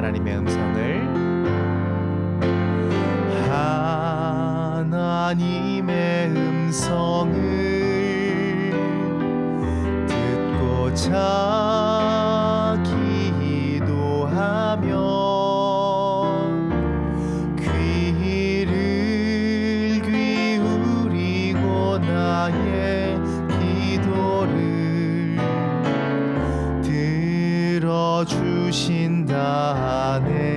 하나님의 음성을 하나님의 음성을 듣고자 기도하면 귀를 기울이고 나의 기도를 들어주신다네.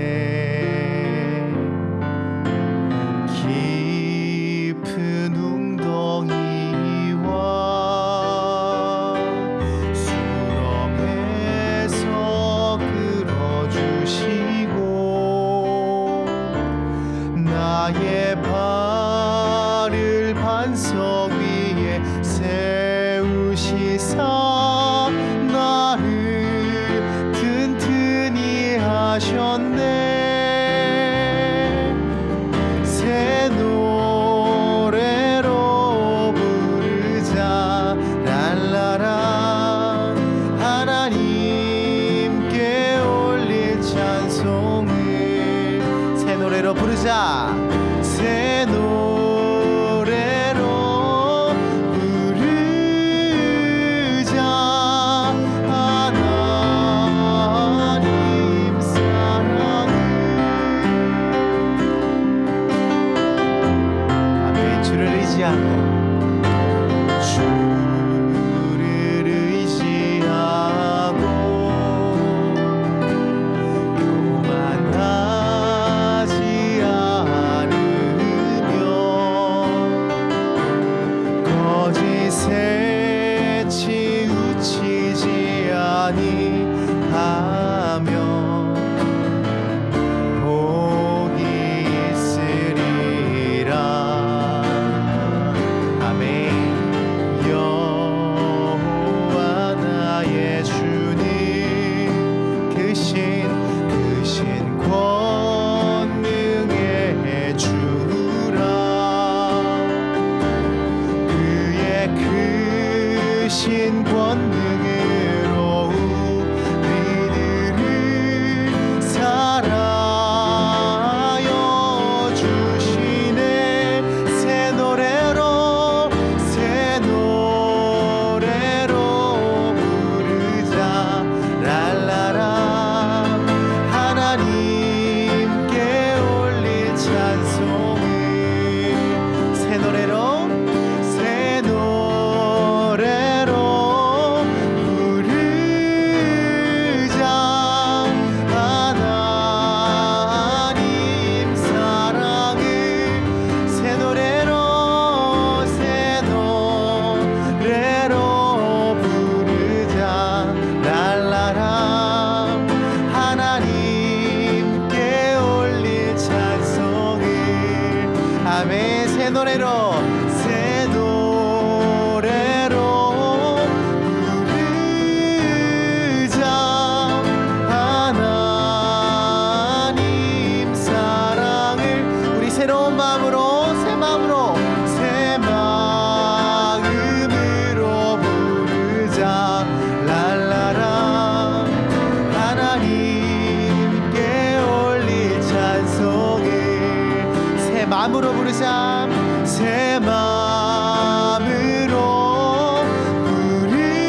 깊은 웅덩이와 수렁에서 끌어주시고 나의 발을 반석 위에 세우시사 나를 튼튼히 하셨네. 새 노래로 부르자 랄라라. 하나님께 올릴 찬송을 새 노래로 부르자. 새 노래로 부르자. 하나님 사랑을. 아멘. 주를 의지하고 주를 의지하고 교만하지 않으며 거짓에 치우치지 아니하며 복이 있으리라. 아멘. 여호와 나의 주님 크신 권능의 주라. 그의 크신 권능으로 우리들을 살아여 주시네. 새 노래로 부르자 랄라라. 하나님께 올릴 찬송을 새 노래로 부르자. 하나님 사랑을 새 노래로 부르자 랄라라. 하나님께 올릴 찬송을 아멘. 새 노래로 부르자. 하나님 사랑을 우리 새로운 마음으로 새 마음으로 부르자 랄라라. 하나님께 올릴 찬송을 새 마음으로 부르자. 새 마음으로 부르자.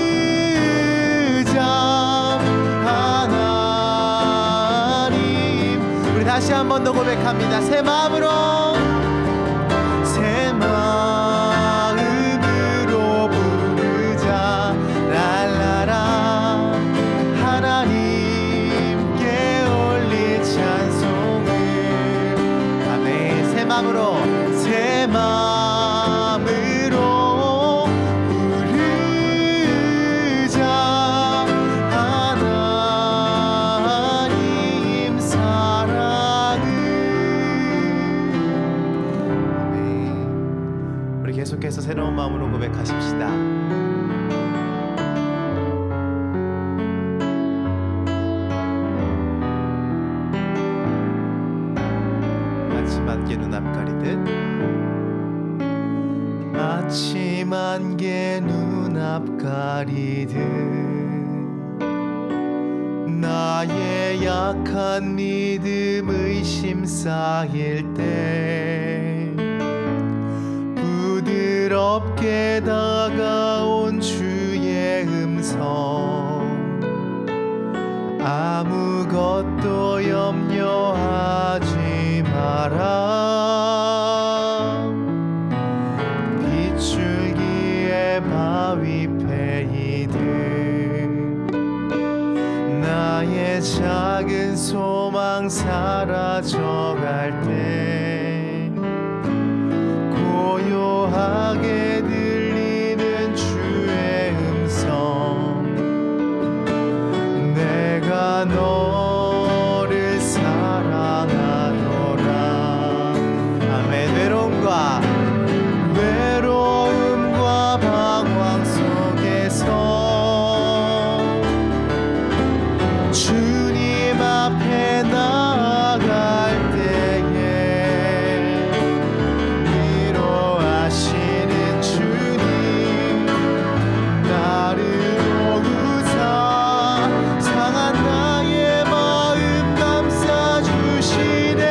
하나님 우리 다시 한 번 더 고백합니다. 새 마음으로 부르자 랄라라. 하나님께 올릴 찬송을 아멘. 새 마음으로 부르자. 하나님 사랑을 아멘. 우리 계속해서 새로운 마음으로 고백하십시다. 아침 안개 눈앞 가리듯 아침 안개 눈앞 가리듯 나의 내 약한 믿음 의심 쌓일 때 부드럽게 다가온 주의 음성 아무것도 염려하지 마라 빗줄기에 바위 패이듯 나의 작은 소망 사라져갈 때 고요하게 들리는 주의 음성 내가 너를 사랑하노라 아멘 외로움과 방황 속에서 주님 앞에 나아갈 때에 위로하시는 주님 나를 도우사 상한 나의 마음 감싸주시네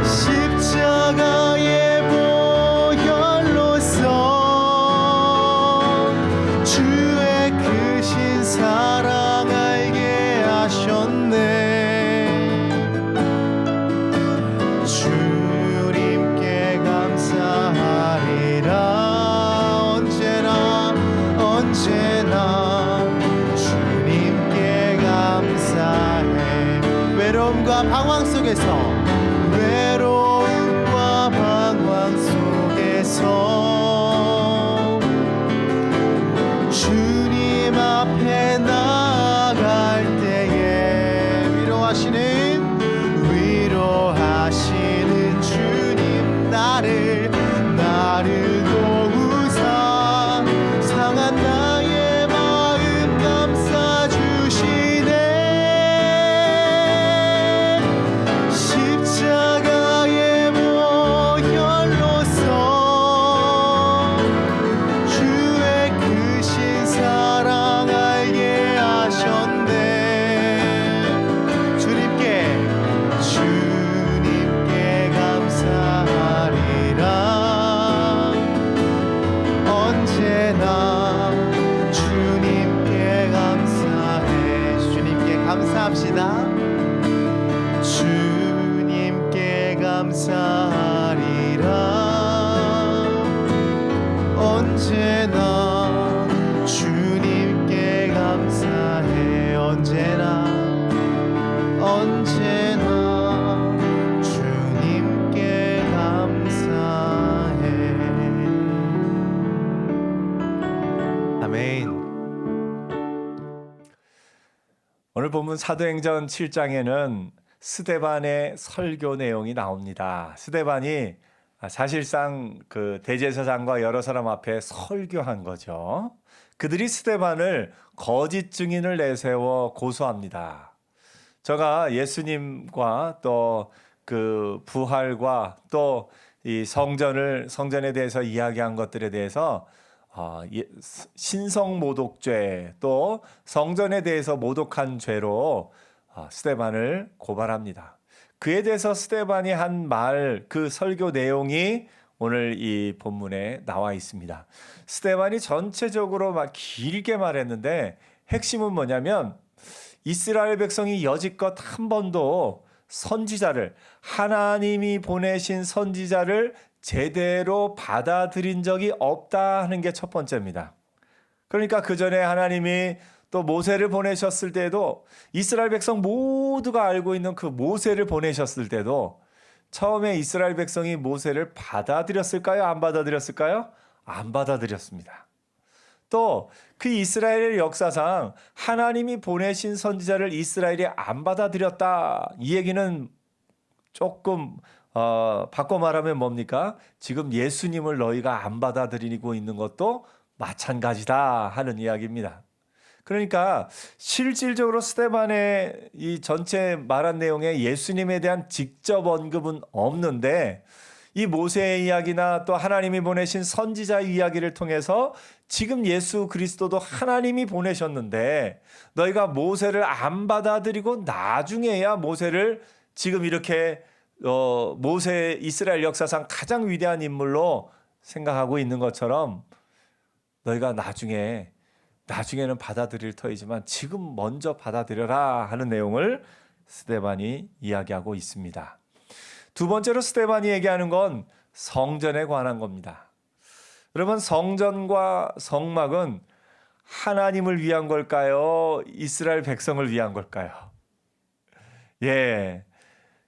십자가의 보혈로서 주의 크신 사랑 알게 하셨네 주님께 감사하리라 언제나 주님께 감사해 외로움과 방황 속에서 주님 앞에 나아갈 때에 위로하시는 주님 나를 도우사 상한 나의 마음 감싸주시네 십자가의 보혈로서 주의 크신 사랑 알게 하셨네 주님께 감사하리라 언제나 주님께 감사해 주님께 감사합시다 주님께 감사하리라 언제나 주님께 감사해 언제나 주님께 감사해 아멘. 오늘 본문 사도행전 7장에는 스데반의 설교 내용이 나옵니다. 스데반이 사실상 그 대제사장과 여러 사람 앞에 설교한 거죠. 그들이 스데반을 거짓 증인을 내세워 고소합니다. 제가 예수님과 또 그 부활과 또 이 성전에 대해서 이야기한 것들에 대해서 신성 모독죄 또 성전에 대해서 모독한 죄로 스데반을 고발합니다. 그에 대해서 스데반이 한 말, 그 설교 내용이 오늘 이 본문에 나와 있습니다. 스데반이 전체적으로 막 길게 말했는데 핵심은 뭐냐면 이스라엘 백성이 여지껏 한 번도 선지자를 하나님이 보내신 선지자를 제대로 받아들인 적이 없다 하는 게 첫 번째입니다. 그러니까 그 전에 하나님이 또 모세를 보내셨을 때도 이스라엘 백성 모두가 알고 있는 그 모세를 보내셨을 때도 처음에 이스라엘 백성이 모세를 받아들였을까요? 안 받아들였을까요? 안 받아들였습니다. 또 그 이스라엘 역사상 하나님이 보내신 선지자를 이스라엘이 안 받아들였다. 이 얘기는 조금 바꿔 말하면 뭡니까? 지금 예수님을 너희가 안 받아들이고 있는 것도 마찬가지다 하는 이야기입니다. 그러니까 실질적으로 스데반의 이 전체 말한 내용에 예수님에 대한 직접 언급은 없는데 이 모세의 이야기나 또 하나님이 보내신 선지자 이야기를 통해서 지금 예수 그리스도도 하나님이 보내셨는데 너희가 모세를 안 받아들이고 나중에야 모세를 지금 이렇게 모세 이스라엘 역사상 가장 위대한 인물로 생각하고 있는 것처럼 너희가 나중에는 받아들일 터이지만 지금 먼저 받아들여라 하는 내용을 스데반이 이야기하고 있습니다. 두 번째로 스데반이 얘기하는 건 성전에 관한 겁니다. 여러분, 성전과 성막은 하나님을 위한 걸까요? 이스라엘 백성을 위한 걸까요? 예.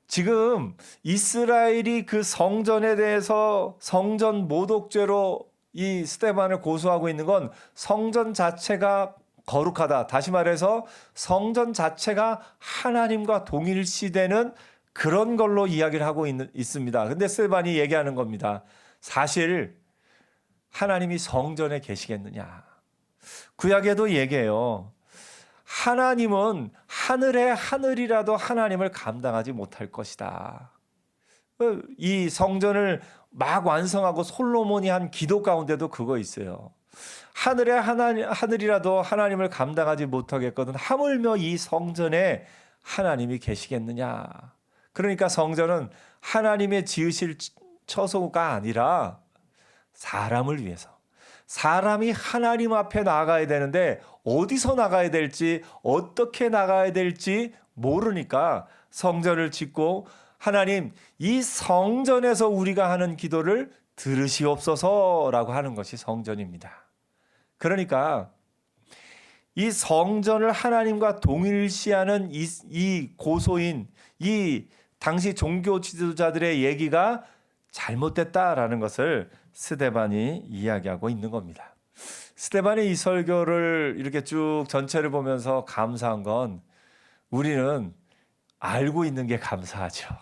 지금 이스라엘이 그 성전에 대해서 성전 모독죄로 이 스데반을 고소하고 있는 건 성전 자체가 거룩하다. 다시 말해서 성전 자체가 하나님과 동일시되는 그런 걸로 이야기를 하고 있습니다. 근데 스데반이 얘기하는 겁니다. 사실 하나님이 성전에 계시겠느냐. 구약에도 얘기해요. 하나님은 하늘의 하늘이라도 하나님을 감당하지 못할 것이다. 이 성전을 막 완성하고 솔로몬이 한 기도 가운데도 그거 있어요. 하늘의 하늘이라도 하나님을 감당하지 못하겠거든 하물며 이 성전에 하나님이 계시겠느냐. 그러니까 성전은 하나님의 지으실 처소가 아니라 사람을 위해서, 사람이 하나님 앞에 나가야 되는데 어디서 나가야 될지 어떻게 나가야 될지 모르니까 성전을 짓고 하나님 이 성전에서 우리가 하는 기도를 들으시옵소서라고 하는 것이 성전입니다. 그러니까 이 성전을 하나님과 동일시하는 이 고소인 이 당시 종교 지도자들의 얘기가 잘못됐다라는 것을 스데반이 이야기하고 있는 겁니다. 스데반의 이 설교를 이렇게 쭉 전체를 보면서 감사한 건 우리는 알고 있는 게 감사하죠.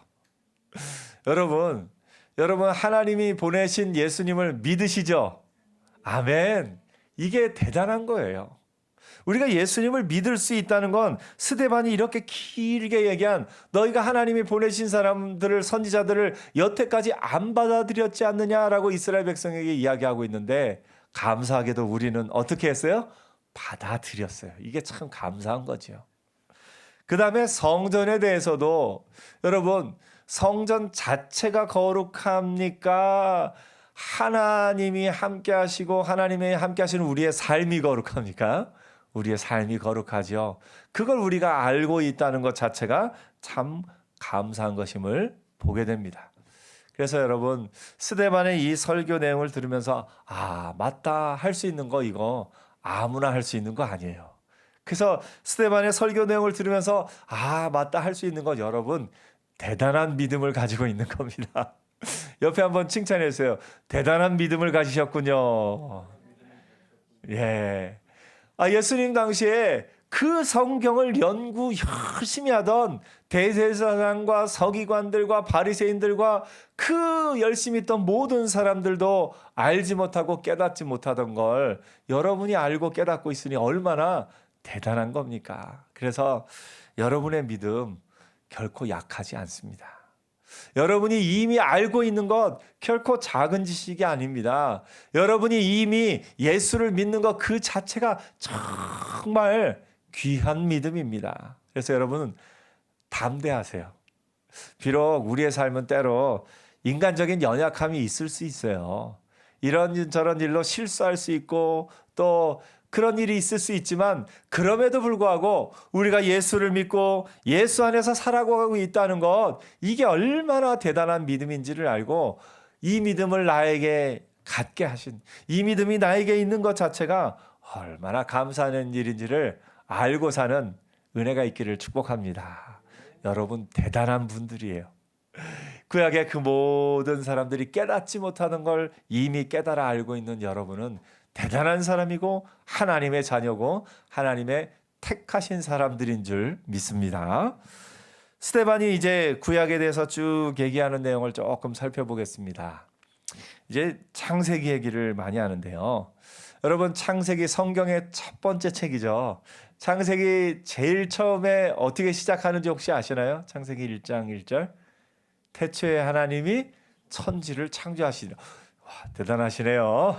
여러분 하나님이 보내신 예수님을 믿으시죠? 아멘. 이게 대단한 거예요. 우리가 예수님을 믿을 수 있다는 건 스데반이 이렇게 길게 얘기한 너희가 하나님이 보내신 사람들을 선지자들을 여태까지 안 받아들였지 않느냐라고 이스라엘 백성에게 이야기하고 있는데 감사하게도 우리는 어떻게 했어요? 받아들였어요. 이게 참 감사한 거죠. 그 다음에 성전에 대해서도 여러분 성전 자체가 거룩합니까? 하나님이 함께 하시고 하나님이 함께 하시는 우리의 삶이 거룩합니까? 우리의 삶이 거룩하죠. 그걸 우리가 알고 있다는 것 자체가 참 감사한 것임을 보게 됩니다. 그래서 여러분 스데반의 이 설교 내용을 들으면서 아 맞다 할 수 있는 거 이거 아무나 할 수 있는 거 아니에요. 그래서 스데반의 설교 내용을 들으면서 아 맞다 할 수 있는 것 여러분 대단한 믿음을 가지고 있는 겁니다. 옆에 한번 칭찬해 주세요. 대단한 믿음을 가지셨군요. 예. 예수님 당시에 그 성경을 연구 열심히 하던 대제사장과 서기관들과 바리새인들과 그 열심히 있던 모든 사람들도 알지 못하고 깨닫지 못하던 걸 여러분이 알고 깨닫고 있으니 얼마나 대단한 겁니까? 그래서 여러분의 믿음 결코 약하지 않습니다. 여러분이 이미 알고 있는 것 결코 작은 지식이 아닙니다. 여러분이 이미 예수를 믿는 것 그 자체가 정말 귀한 믿음입니다. 그래서 여러분은 담대하세요. 비록 우리의 삶은 때로 인간적인 연약함이 있을 수 있어요. 이런저런 일로 실수할 수 있고 또 그런 일이 있을 수 있지만 그럼에도 불구하고 우리가 예수를 믿고 예수 안에서 살아가고 있다는 것 이게 얼마나 대단한 믿음인지를 알고 이 믿음을 나에게 갖게 하신 이 믿음이 나에게 있는 것 자체가 얼마나 감사하는 일인지를 알고 사는 은혜가 있기를 축복합니다. 여러분 대단한 분들이에요. 구약의 그 모든 사람들이 깨닫지 못하는 걸 이미 깨달아 알고 있는 여러분은 대단한 사람이고 하나님의 자녀고 하나님의 택하신 사람들인 줄 믿습니다. 스데반이 이제 구약에 대해서 쭉 얘기하는 내용을 조금 살펴보겠습니다. 이제 창세기 얘기를 많이 하는데요. 여러분 창세기 성경의 첫 번째 책이죠. 창세기 제일 처음에 어떻게 시작하는지 혹시 아시나요? 창세기 1장 1절 태초에 하나님이 천지를 창조하시니라. 와, 대단하시네요.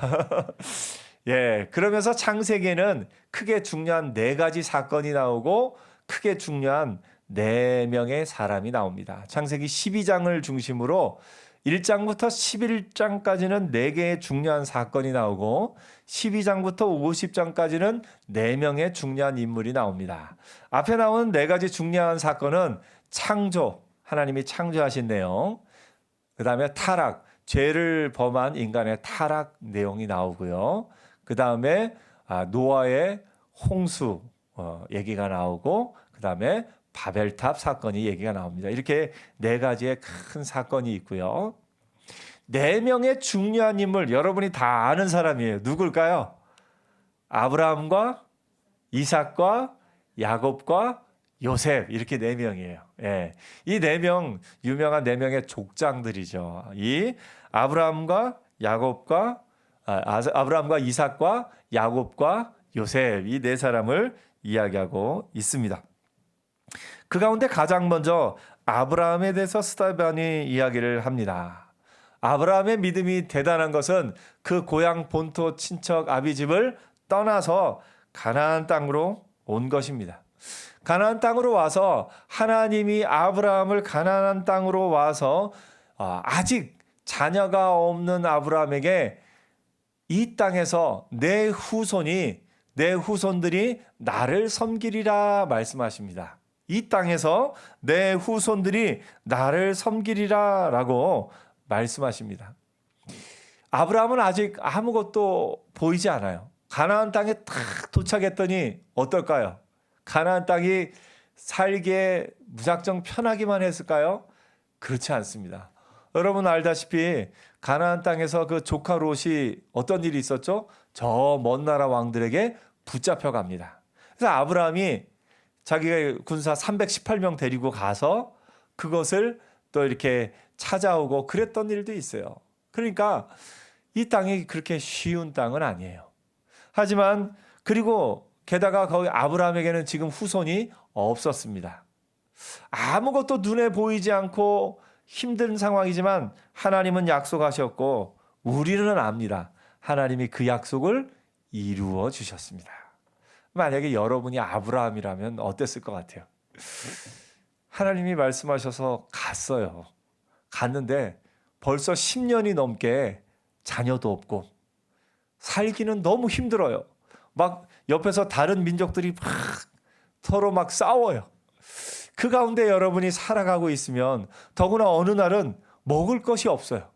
예, 그러면서 창세기에는 크게 중요한 네 가지 사건이 나오고 크게 중요한 네 명의 사람이 나옵니다. 창세기 12장을 중심으로 1장부터 11장까지는 네 개의 중요한 사건이 나오고 12장부터 50장까지는 네 명의 중요한 인물이 나옵니다. 앞에 나온 네 가지 중요한 사건은 창조, 하나님이 창조하신 내용, 그 다음에 타락, 죄를 범한 인간의 타락 내용이 나오고요. 그 다음에 노아의 홍수 얘기가 나오고 그 다음에 바벨탑 사건이 얘기가 나옵니다. 이렇게 네 가지의 큰 사건이 있고요. 네 명의 중요한 인물, 여러분이 다 아는 사람이에요. 누굴까요? 아브라함과 이삭과 야곱과 요셉, 이렇게 네 명이에요. 예. 이 네 명, 유명한 네 명의 족장들이죠. 이 아브라함과 야곱과 아브라함과 이삭과 야곱과 요셉, 이 네 사람을 이야기하고 있습니다. 그 가운데 가장 먼저 아브라함에 대해서 스데반이 이야기를 합니다. 아브라함의 믿음이 대단한 것은 그 고향 본토 친척 아비집을 떠나서 가나안 땅으로 온 것입니다. 가나안 땅으로 와서 하나님이 아브라함을 가나안 땅으로 와서 아직 자녀가 없는 아브라함에게 이 땅에서 내 후손들이 나를 섬기리라 말씀하십니다. 이 땅에서 내 후손들이 나를 섬기리라 라고 말씀하십니다. 아브라함은 아직 아무것도 보이지 않아요. 가나안 땅에 딱 도착했더니 어떨까요? 가나안 땅이 살기에 무작정 편하기만 했을까요? 그렇지 않습니다. 여러분 알다시피 가나안 땅에서 그 조카 롯이 어떤 일이 있었죠? 저 먼 나라 왕들에게 붙잡혀 갑니다. 그래서 아브라함이 자기가 군사 318명 데리고 가서 그것을 또 이렇게 찾아오고 그랬던 일도 있어요. 그러니까 이 땅이 그렇게 쉬운 땅은 아니에요. 하지만 그리고 게다가 거기 아브라함에게는 지금 후손이 없었습니다. 아무것도 눈에 보이지 않고 힘든 상황이지만 하나님은 약속하셨고 우리는 압니다. 하나님이 그 약속을 이루어 주셨습니다. 만약에 여러분이 아브라함이라면 어땠을 것 같아요? 하나님이 말씀하셔서 갔어요. 갔는데 벌써 10년이 넘게 자녀도 없고 살기는 너무 힘들어요. 막 옆에서 다른 민족들이 막 서로 막 싸워요. 그 가운데 여러분이 살아가고 있으면 더구나 어느 날은 먹을 것이 없어요.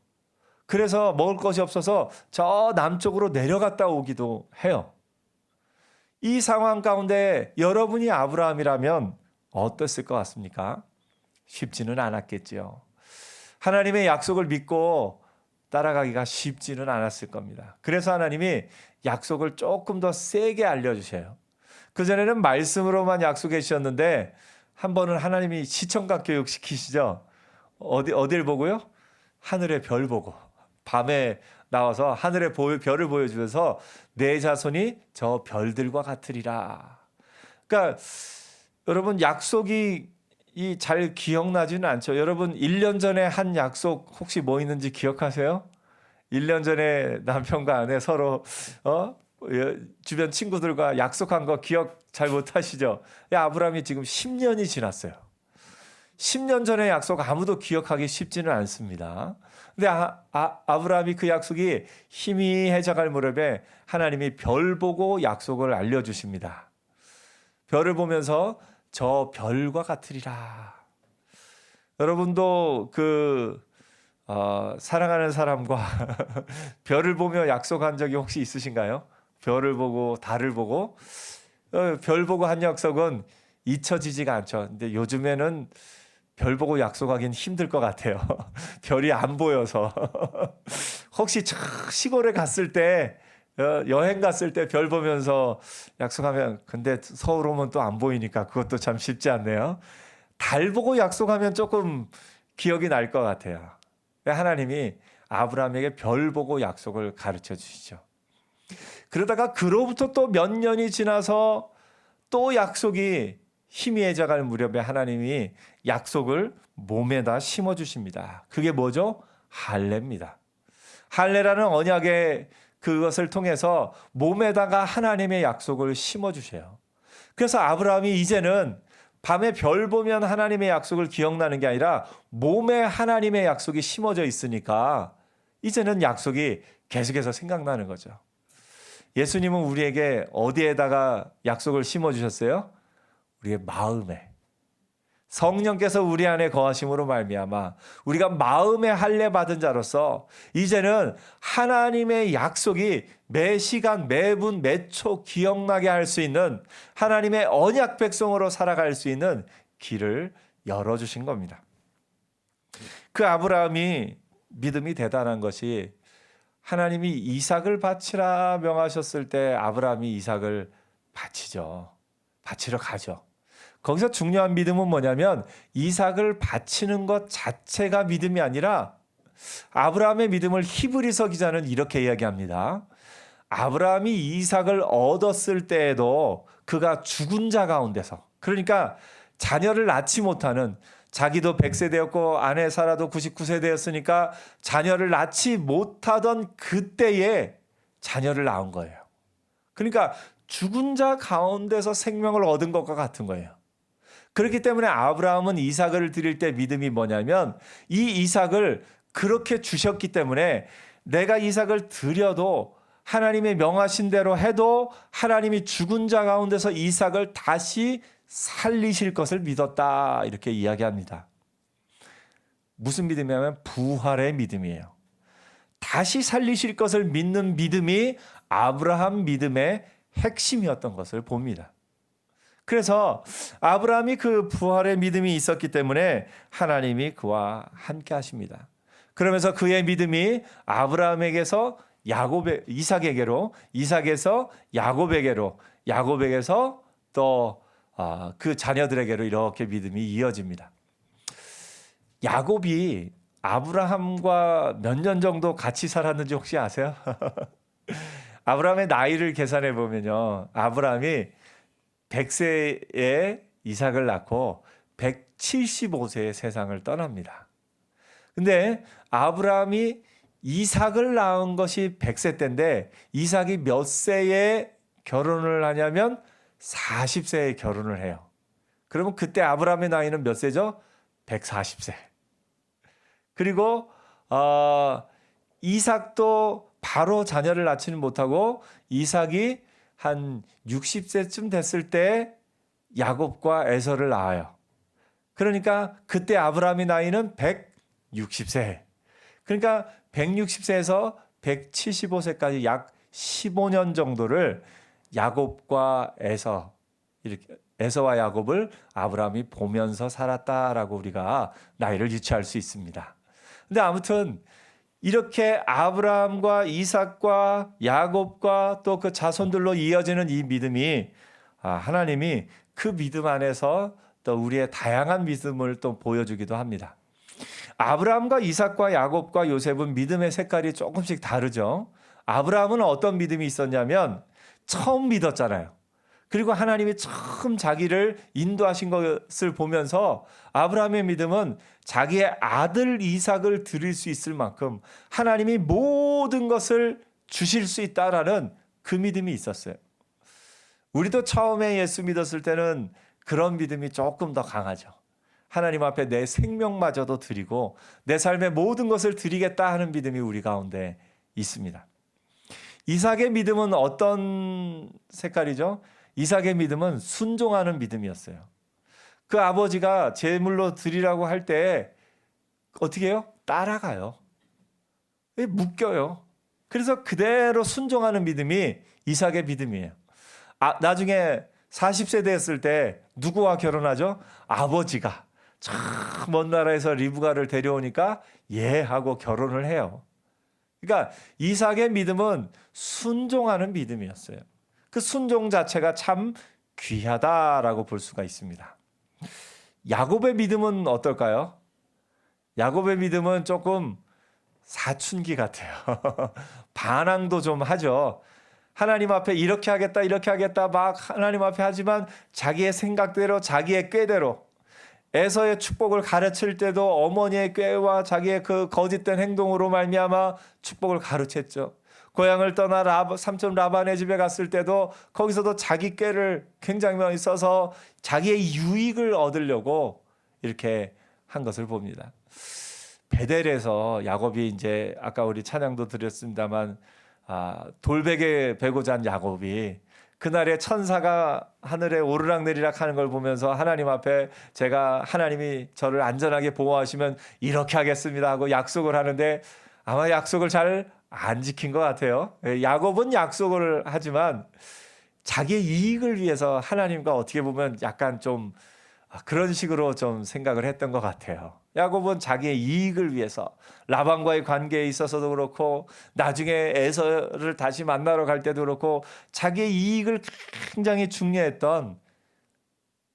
그래서 먹을 것이 없어서 저 남쪽으로 내려갔다 오기도 해요. 이 상황 가운데 여러분이 아브라함이라면 어땠을 것 같습니까? 쉽지는 않았겠지요. 하나님의 약속을 믿고 따라가기가 쉽지는 않았을 겁니다. 그래서 하나님이 약속을 조금 더 세게 알려주셔요. 그전에는 말씀으로만 약속해 주셨는데 한 번은 하나님이 시청각 교육 시키시죠. 어딜 보고요? 하늘의 별 보고. 밤에 나와서 하늘의 별을 보여주면서 내 자손이 저 별들과 같으리라. 그러니까 여러분 약속이 잘 기억나지는 않죠. 여러분 1년 전에 한 약속 혹시 뭐 있는지 기억하세요? 1년 전에 남편과 아내 서로 주변 친구들과 약속한 거 기억 잘 못하시죠? 아브라함이 지금 10년이 지났어요. 10년 전의 약속 아무도 기억하기 쉽지는 않습니다. 근데 아브라함이 그 약속이 희미해져갈 무렵에 하나님이 별 보고 약속을 알려주십니다. 별을 보면서 저 별과 같으리라. 여러분도 사랑하는 사람과 별을 보며 약속한 적이 혹시 있으신가요? 별을 보고 달을 보고 별 보고 한 약속은 잊혀지지가 않죠. 근데 요즘에는 별 보고 약속하기는 힘들 것 같아요. 별이 안 보여서. 혹시 시골에 갔을 때 여행 갔을 때 별 보면서 약속하면 근데 서울 오면 또 안 보이니까 그것도 참 쉽지 않네요. 달 보고 약속하면 조금 기억이 날 것 같아요. 하나님이 아브라함에게 별 보고 약속을 가르쳐 주시죠. 그러다가 그로부터 또 몇 년이 지나서 또 약속이 희미해져갈 무렵에 하나님이 약속을 몸에다 심어주십니다. 그게 뭐죠? 할례입니다. 할례라는 언약의 그것을 통해서 몸에다가 하나님의 약속을 심어 주세요. 그래서 아브라함이 이제는 밤에 별 보면 하나님의 약속을 기억나는 게 아니라 몸에 하나님의 약속이 심어져 있으니까 이제는 약속이 계속해서 생각나는 거죠. 예수님은 우리에게 어디에다가 약속을 심어 주셨어요? 우리의 마음에. 성령께서 우리 안에 거하심으로 말미암아 우리가 마음에 할례 받은 자로서 이제는 하나님의 약속이 매 시간 매분 매초 기억나게 할 수 있는 하나님의 언약 백성으로 살아갈 수 있는 길을 열어주신 겁니다. 그 아브라함이 믿음이 대단한 것이 하나님이 이삭을 바치라 명하셨을 때 아브라함이 이삭을 바치죠. 바치러 가죠. 거기서 중요한 믿음은 뭐냐면 이삭을 바치는 것 자체가 믿음이 아니라 아브라함의 믿음을 히브리서 기자는 이렇게 이야기합니다. 아브라함이 이삭을 얻었을 때에도 그가 죽은 자 가운데서, 그러니까 자녀를 낳지 못하는, 자기도 100세 되었고 아내 사라도 99세 되었으니까 자녀를 낳지 못하던 그때에 자녀를 낳은 거예요. 그러니까 죽은 자 가운데서 생명을 얻은 것과 같은 거예요. 그렇기 때문에 아브라함은 이삭을 드릴 때 믿음이 뭐냐면 이 이삭을 그렇게 주셨기 때문에 내가 이삭을 드려도 하나님의 명하신 대로 해도 하나님이 죽은 자 가운데서 이삭을 다시 살리실 것을 믿었다, 이렇게 이야기합니다. 무슨 믿음이냐면 부활의 믿음이에요. 다시 살리실 것을 믿는 믿음이 아브라함 믿음의 핵심이었던 것을 봅니다. 그래서 아브라함이 그 부활의 믿음이 있었기 때문에 하나님이 그와 함께 하십니다. 그러면서 그의 믿음이 아브라함에게서 이삭에게로, 이삭에서 야곱에게로, 야곱에게서 또 그 자녀들에게로 이렇게 믿음이 이어집니다. 야곱이 아브라함과 몇 년 정도 같이 살았는지 혹시 아세요? 아브라함의 나이를 계산해 보면요, 아브라함이 100세에 이삭을 낳고 175세에 세상을 떠납니다. 근데 아브라함이 이삭을 낳은 것이 100세 때인데 이삭이 몇 세에 결혼을 하냐면 40세에 결혼을 해요. 그러면 그때 아브라함의 나이는 몇 세죠? 140세. 그리고 이삭도 바로 자녀를 낳지는 못하고 이삭이 한 60세쯤 됐을 때 야곱과 에서를 낳아요. 그러니까 그때 아브라함의 나이는 160세. 그러니까 160세에서 175세까지 약 15년 정도를 야곱과 에서, 이렇게 에서와 야곱을 아브라함이 보면서 살았다라고 우리가 나이를 유추할 수 있습니다. 근데 아무튼 이렇게 아브라함과 이삭과 야곱과 또 그 자손들로 이어지는 이 믿음이 하나님이 그 믿음 안에서 또 우리의 다양한 믿음을 또 보여주기도 합니다. 아브라함과 이삭과 야곱과 요셉은 믿음의 색깔이 조금씩 다르죠. 아브라함은 어떤 믿음이 있었냐면 처음 믿었잖아요. 그리고 하나님이 처음 자기를 인도하신 것을 보면서 아브라함의 믿음은 자기의 아들 이삭을 드릴 수 있을 만큼 하나님이 모든 것을 주실 수 있다라는 그 믿음이 있었어요. 우리도 처음에 예수 믿었을 때는 그런 믿음이 조금 더 강하죠. 하나님 앞에 내 생명마저도 드리고 내 삶의 모든 것을 드리겠다 하는 믿음이 우리 가운데 있습니다. 이삭의 믿음은 어떤 색깔이죠? 이삭의 믿음은 순종하는 믿음이었어요. 그 아버지가 제물로 드리라고 할 때 어떻게 해요? 따라가요. 묶여요. 그래서 그대로 순종하는 믿음이 이삭의 믿음이에요. 나중에 40세 됐을 때 누구와 결혼하죠? 아버지가 저 먼 나라에서 리브가를 데려오니까 예 하고 결혼을 해요. 그러니까 이삭의 믿음은 순종하는 믿음이었어요. 그 순종 자체가 참 귀하다라고 볼 수가 있습니다. 야곱의 믿음은 어떨까요? 야곱의 믿음은 조금 사춘기 같아요. 반항도 좀 하죠. 하나님 앞에 이렇게 하겠다 막 하나님 앞에 하지만 자기의 생각대로 자기의 꾀대로 에서의 축복을 가르칠 때도 어머니의 꾀와 자기의 그 거짓된 행동으로 말미암아 축복을 가르쳤죠. 고향을 떠나 삼촌 라반의 집에 갔을 때도 거기서도 자기 꾀를 굉장히 많이 써서 자기의 유익을 얻으려고 이렇게 한 것을 봅니다. 베델에서 야곱이 이제 아까 우리 찬양도 드렸습니다만 돌베개 베고 잔 야곱이 그날에 천사가 하늘에 오르락내리락 하는 걸 보면서 하나님 앞에 제가 하나님이 저를 안전하게 보호하시면 이렇게 하겠습니다 하고 약속을 하는데 아마 약속을 잘 안 지킨 것 같아요. 야곱은 약속을 하지만 자기의 이익을 위해서 하나님과 어떻게 보면 약간 좀 그런 식으로 좀 생각을 했던 것 같아요. 야곱은 자기의 이익을 위해서 라반과의 관계에 있어서도 그렇고 나중에 에서를 다시 만나러 갈 때도 그렇고 자기의 이익을 굉장히 중요했던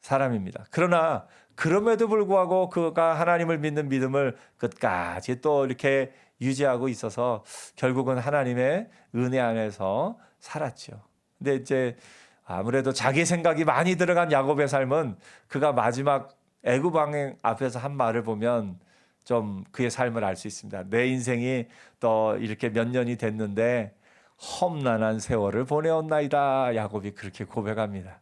사람입니다. 그러나 그럼에도 불구하고 그가 하나님을 믿는 믿음을 끝까지 또 이렇게 유지하고 있어서 결국은 하나님의 은혜 안에서 살았죠. 근데 이제 아무래도 자기 생각이 많이 들어간 야곱의 삶은 그가 마지막 애굽 왕 앞에서 한 말을 보면 좀 그의 삶을 알 수 있습니다. 내 인생이 또 이렇게 몇 년이 됐는데 험난한 세월을 보내었나이다. 야곱이 그렇게 고백합니다.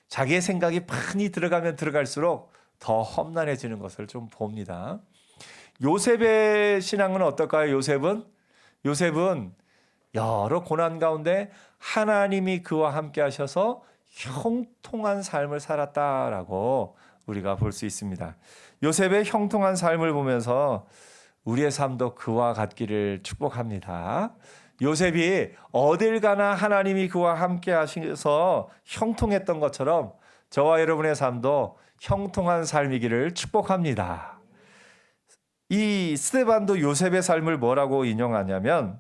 자기의 생각이 많이 들어가면 들어갈수록 더 험난해지는 것을 좀 봅니다. 요셉의 신앙은 어떨까요? 요셉은 여러 고난 가운데 하나님이 그와 함께 하셔서 형통한 삶을 살았다라고 우리가 볼 수 있습니다. 요셉의 형통한 삶을 보면서 우리의 삶도 그와 같기를 축복합니다. 요셉이 어딜 가나 하나님이 그와 함께 하셔서 형통했던 것처럼 저와 여러분의 삶도 형통한 삶이기를 축복합니다. 이 스데반도 요셉의 삶을 뭐라고 인용하냐면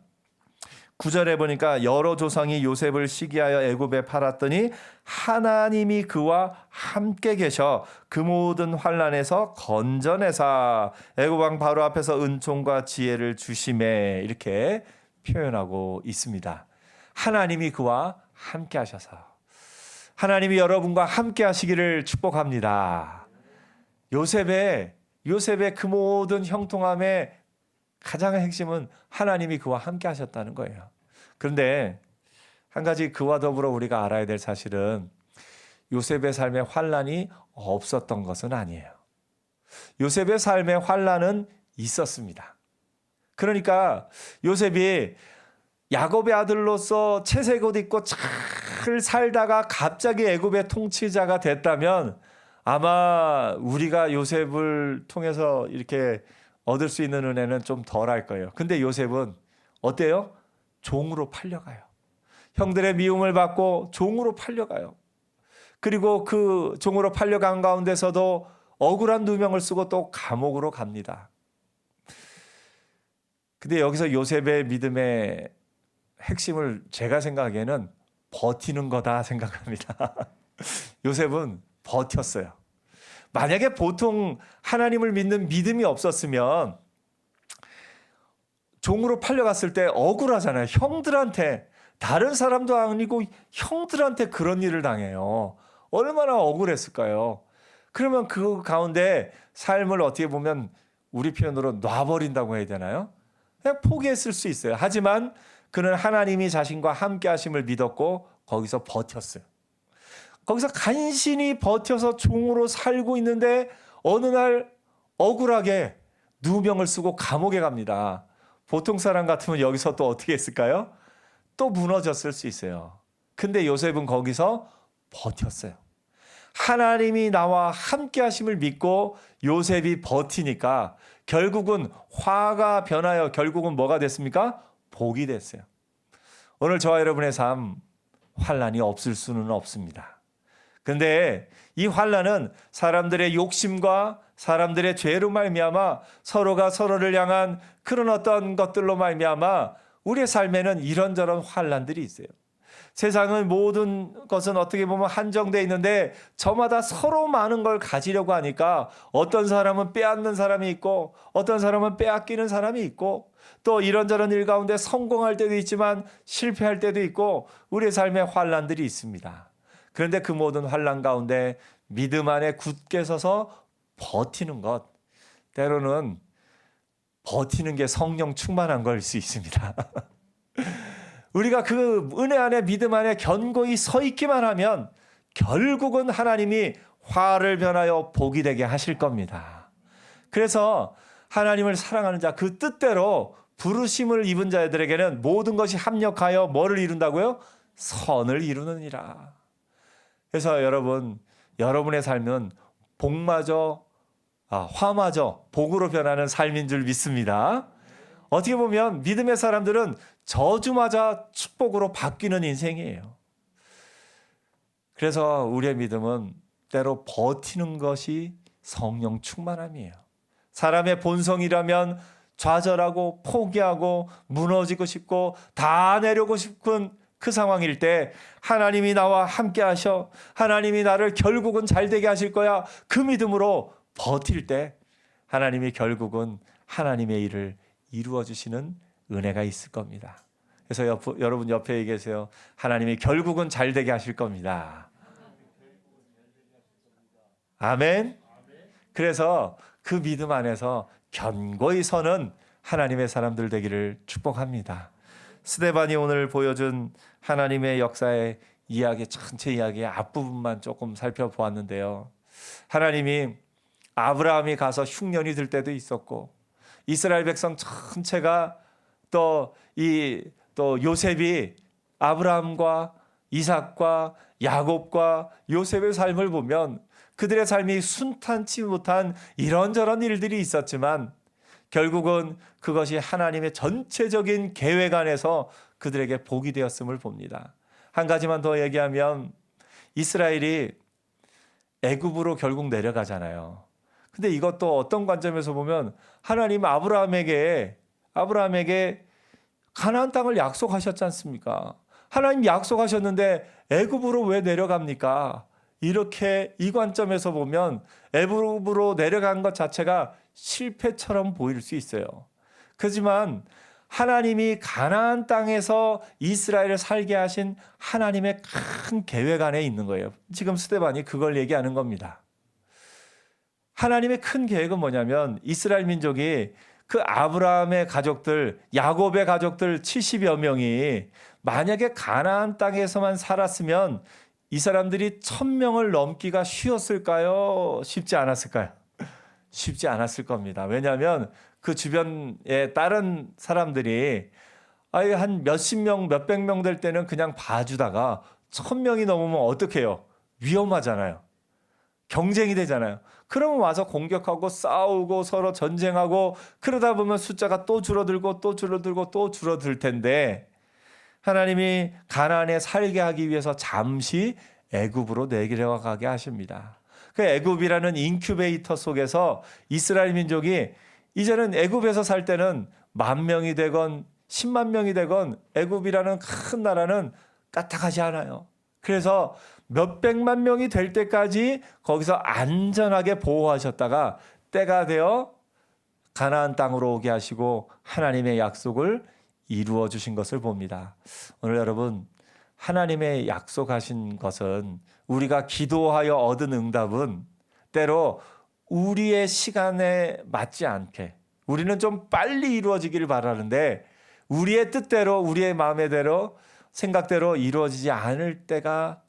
9절에 보니까 여러 조상이 요셉을 시기하여 애굽에 팔았더니 하나님이 그와 함께 계셔 그 모든 환난에서 건져내사 애굽 왕 바로 앞에서 은총과 지혜를 주심에 이렇게 표현하고 있습니다. 하나님이 그와 함께 하셔서 하나님이 여러분과 함께 하시기를 축복합니다. 요셉의 그 모든 형통함의 가장 핵심은 하나님이 그와 함께 하셨다는 거예요. 그런데 한 가지 그와 더불어 우리가 알아야 될 사실은 요셉의 삶에 환난이 없었던 것은 아니에요. 요셉의 삶에 환난은 있었습니다. 그러니까 요셉이 야곱의 아들로서 채색 옷 입고 잘 살다가 갑자기 애굽의 통치자가 됐다면 아마 우리가 요셉을 통해서 이렇게 얻을 수 있는 은혜는 좀 덜할 거예요. 근데 요셉은 어때요? 종으로 팔려가요. 형들의 미움을 받고 종으로 팔려가요. 그리고 그 종으로 팔려간 가운데서도 억울한 누명을 쓰고 또 감옥으로 갑니다. 근데 여기서 요셉의 믿음의 핵심을 제가 생각하기에는 버티는 거다 생각합니다. 요셉은 버텼어요. 만약에 보통 하나님을 믿는 믿음이 없었으면 종으로 팔려갔을 때 억울하잖아요. 형들한테, 다른 사람도 아니고 형들한테 그런 일을 당해요. 얼마나 억울했을까요? 그러면 그 가운데 삶을 어떻게 보면 우리 표현으로 놔버린다고 해야 되나요? 그냥 포기했을 수 있어요. 하지만 그는 하나님이 자신과 함께 하심을 믿었고 거기서 버텼어요. 거기서 간신히 버텨서 종으로 살고 있는데 어느 날 억울하게 누명을 쓰고 감옥에 갑니다. 보통 사람 같으면 여기서 또 어떻게 했을까요? 또 무너졌을 수 있어요. 근데 요셉은 거기서 버텼어요. 하나님이 나와 함께 하심을 믿고 요셉이 버티니까 결국은 화가 변하여 결국은 뭐가 됐습니까? 복이 됐어요. 오늘 저와 여러분의 삶 환난이 없을 수는 없습니다. 근데 이 환난은 사람들의 욕심과 사람들의 죄로 말미암아 서로가 서로를 향한 그런 어떤 것들로 말미암아 우리의 삶에는 이런저런 환난들이 있어요. 세상은 모든 것은 어떻게 보면 한정되어 있는데 저마다 서로 많은 걸 가지려고 하니까 어떤 사람은 빼앗는 사람이 있고 어떤 사람은 빼앗기는 사람이 있고 또 이런저런 일 가운데 성공할 때도 있지만 실패할 때도 있고 우리의 삶에 환난들이 있습니다. 그런데 그 모든 환난 가운데 믿음 안에 굳게 서서 버티는 것, 때로는 버티는 게 성령 충만한 걸 수 있습니다. 우리가 그 은혜 안에 믿음 안에 견고히 서 있기만 하면 결국은 하나님이 화를 변하여 복이 되게 하실 겁니다. 그래서 하나님을 사랑하는 자, 그 뜻대로 부르심을 입은 자들에게는 모든 것이 합력하여 뭐를 이룬다고요? 선을 이루느니라. 그래서 여러분, 여러분의 삶은 화마저 복으로 변하는 삶인 줄 믿습니다. 어떻게 보면 믿음의 사람들은 저주마저 축복으로 바뀌는 인생이에요. 그래서 우리의 믿음은 때로 버티는 것이 성령 충만함이에요. 사람의 본성이라면 좌절하고 포기하고 무너지고 싶고 다 내려오고 싶은 그 상황일 때 하나님이 나와 함께 하셔, 하나님이 나를 결국은 잘되게 하실 거야, 그 믿음으로 버틸 때 하나님이 결국은 하나님의 일을 이루어 주시는 은혜가 있을 겁니다. 그래서 여러분 옆에 계세요. 하나님이 결국은 잘되게 하실 겁니다. 아멘. 그래서 그 믿음 안에서 견고히 서는 하나님의 사람들 되기를 축복합니다. 스데반이 오늘 보여준 하나님의 역사의 이야기, 전체 이야기의 앞부분만 조금 살펴보았는데요. 하나님이 아브라함이 가서 흉년이 들 때도 있었고, 이스라엘 백성 전체가 또 요셉이 아브라함과 이삭과 야곱과 요셉의 삶을 보면 그들의 삶이 순탄치 못한 이런저런 일들이 있었지만 결국은 그것이 하나님의 전체적인 계획 안에서 그들에게 복이 되었음을 봅니다. 한 가지만 더 얘기하면 이스라엘이 애굽으로 결국 내려가잖아요. 근데 이것도 어떤 관점에서 보면 하나님 아브라함에게 가나안 땅을 약속하셨지 않습니까? 하나님 약속하셨는데 애굽으로 왜 내려갑니까? 이렇게 이 관점에서 보면 애굽으로 내려간 것 자체가 실패처럼 보일 수 있어요. 그렇지만 하나님이 가나안 땅에서 이스라엘을 살게 하신 하나님의 큰 계획 안에 있는 거예요. 지금 스데반이 그걸 얘기하는 겁니다. 하나님의 큰 계획은 뭐냐면 이스라엘 민족이 그 아브라함의 가족들, 야곱의 가족들 70여 명이 만약에 가나안 땅에서만 살았으면 이 사람들이 1000명을 넘기가 쉬웠을까요? 쉽지 않았을까요? 쉽지 않았을 겁니다. 왜냐하면 그 주변에 다른 사람들이 한 몇십 명, 몇백 명 될 때는 그냥 봐주다가 1000명이 넘으면 어떡해요? 위험하잖아요. 경쟁이 되잖아요. 그러면 와서 공격하고 싸우고 서로 전쟁하고 그러다 보면 숫자가 또 줄어들고 또 줄어들고 또 줄어들 텐데 하나님이 가나안에 살게 하기 위해서 잠시 애굽으로 내려가게 하십니다. 그 애굽이라는 인큐베이터 속에서 이스라엘 민족이 이제는 애굽에서 살 때는 10,000명이 되건 10만 명이 되건 애굽이라는 큰 나라는 까딱하지 않아요. 그래서 몇백만 명이 될 때까지 거기서 안전하게 보호하셨다가 때가 되어 가나안 땅으로 오게 하시고 하나님의 약속을 이루어 주신 것을 봅니다. 오늘 여러분, 하나님의 약속하신 것은 우리가 기도하여 얻은 응답은 때로 우리의 시간에 맞지 않게 우리는 좀 빨리 이루어지기를 바라는데 우리의 뜻대로 우리의 마음대로 생각대로 이루어지지 않을 때가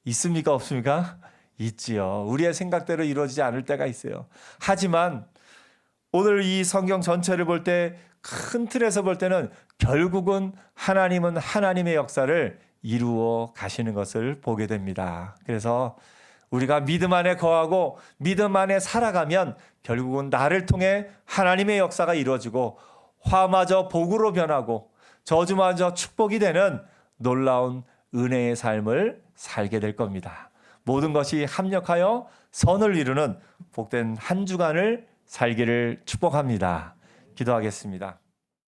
있습니까? 없습니까? 있지요. 우리의 생각대로 이루어지지 않을 때가 있어요. 하지만 오늘 이 성경 전체를 볼 때 큰 틀에서 볼 때는 결국은 하나님은 하나님의 역사를 이루어 가시는 것을 보게 됩니다. 그래서 우리가 믿음 안에 거하고 믿음 안에 살아가면 결국은 나를 통해 하나님의 역사가 이루어지고 화마저 복으로 변하고 저주마저 축복이 되는 놀라운 은혜의 삶을 살게 될 겁니다. 모든 것이 합력하여 선을 이루는 복된 한 주간을 살기를 축복합니다. 기도하겠습니다.